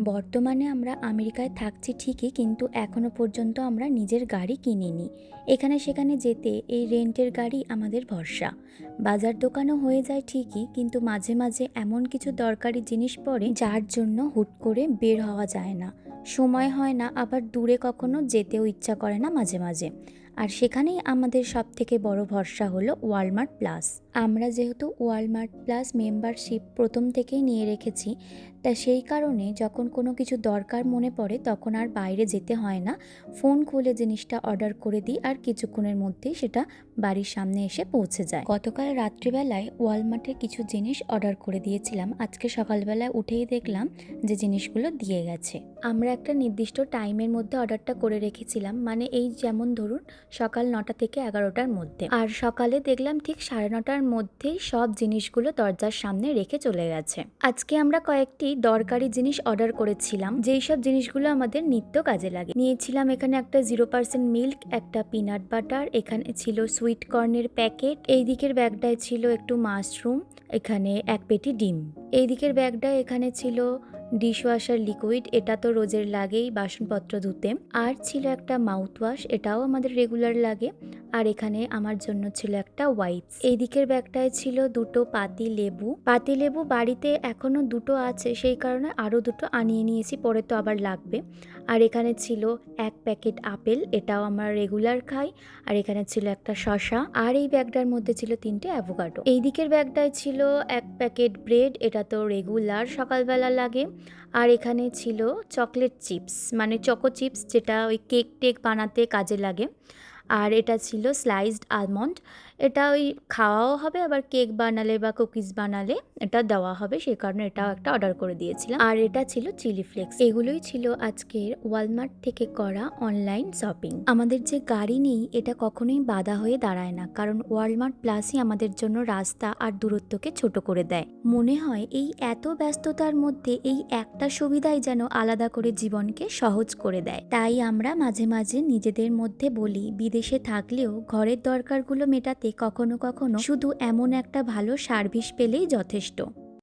বর্তমানে আমরা আমেরিকায় থাকছি ঠিকই, কিন্তু এখনো পর্যন্ত আমরা নিজের গাড়ি কিনিনি। এখানে সেখানে যেতে এই রেন্টের গাড়ি আমাদের ভরসা। বাজার দোকানও হয়ে যায় ঠিকই, কিন্তু মাঝে মাঝে এমন কিছু দরকারি জিনিস পড়ে যার জন্য হুট করে বের হওয়া যায় না, সময় হয় না, আবার দূরে কখনো যেতেও ইচ্ছা করে না মাঝে মাঝে। আর সেখানেই আমাদের সবথেকে বড় ভরসা হলো ওয়ালমার্ট প্লাস। আমরা যেহেতু ওয়ালমার্ট প্লাস মেম্বারশিপ প্রথম থেকেই নিয়ে রেখেছি, তা সেই কারণে যখন কোনো কিছু দরকার মনে পড়ে তখন আর বাইরে যেতে হয় না, ফোন খুলে জিনিসটা অর্ডার করে দিই আর কিছুক্ষণের মধ্যেই সেটা বাড়ির সামনে এসে পৌঁছে যায়। গতকাল রাত্রিবেলায় ওয়ালমার্টে কিছু জিনিস অর্ডার করে দিয়েছিলাম, আজকে সকালবেলায় উঠেই দেখলাম যে জিনিসগুলো দিয়ে গেছে। আমরা একটা নির্দিষ্ট টাইমের মধ্যে অর্ডারটা করে রেখেছিলাম, মানে এই যেমন ধরুন সকাল 9টা থেকে 11টার মধ্যে, আর সকালে দেখলাম ঠিক 9:30টার মধ্যেই সব জিনিসগুলো দরজার সামনে রেখে চলে গেছে। আজকে আমরা কয়েকটি দরকারি জিনিস অর্ডার করেছিলাম, যেই সব জিনিসগুলো আমাদের নিত্য কাজে লাগে। নিয়েছিলাম এখানে একটা 0% মিল্ক, একটা পিনাট বাটার, এখানে ছিল সুইট কর্নের প্যাকেট, এই দিকের ব্যাগটায় ছিল একটু মাশরুম, এখানে এক পেটি ডিম। এই দিকের ব্যাগটায় এখানে ছিল ডিশওয়াশার লিকুইড, এটা তো রোজের লাগেই বাসনপত্র ধুতে। আর ছিল একটা মাউথ ওয়াশ, এটাও আমাদের রেগুলার লাগে। আর এখানে আমার জন্য ছিল একটা ওয়াইপস। এই দিকের ব্যাগটায় ছিল দুটো পাতি লেবু বাড়িতে এখনো দুটো আছে, সেই কারণে আরো দুটো আনিয়ে নিয়েছি, পরে তো আবার লাগবে। আর এখানে ছিল এক প্যাকেট আপেল, এটাও আমরা রেগুলার খাই। আর এখানে ছিল একটা শসা, আর এই ব্যাগটার মধ্যে ছিল 3টে অ্যাভোকাডো। এই দিকের ব্যাগটায় ছিল এক প্যাকেট ব্রেড, এটা তো রেগুলার সকালবেলা লাগে। আর এখানে ছিল চকলেট চিপস, মানে চকো চিপস, যেটা ওই কেক টেক বানাতে কাজে লাগে। আর এটা ছিল স্লাইসড আলমন্ড, এটা ওই খাওয়াও হবে, আবার কেক বানালে বা কুকিজ বানালে এটা দেওয়া হবে, সেই কারণে এটাও একটা অর্ডার করে দিয়েছিলাম। আর এটা ছিল চিলি ফ্লেক্স। এগুলোই ছিল আজকের ওয়ালমার্ট থেকে করা অনলাইন শপিং। আমাদের যে গাড়ি নেই এটা কখনোই বাধা হয়ে দাঁড়ায় না, কারণ ওয়ালমার্ট প্লাসই আমাদের জন্য রাস্তা আর দূরত্বকে ছোট করে দেয়। মনে হয় এই এত ব্যস্ততার মধ্যে এই একটা সুবিধাই যেন আলাদা করে জীবনকে সহজ করে দেয়। তাই আমরা মাঝে মাঝে নিজেদের মধ্যে বলি, বিদেশে থাকলেও ঘরের দরকারগুলো মেটাতে কখনো কখনো শুধু এমন একটা ভালো সার্ভিস পেলেই যথেষ্ট।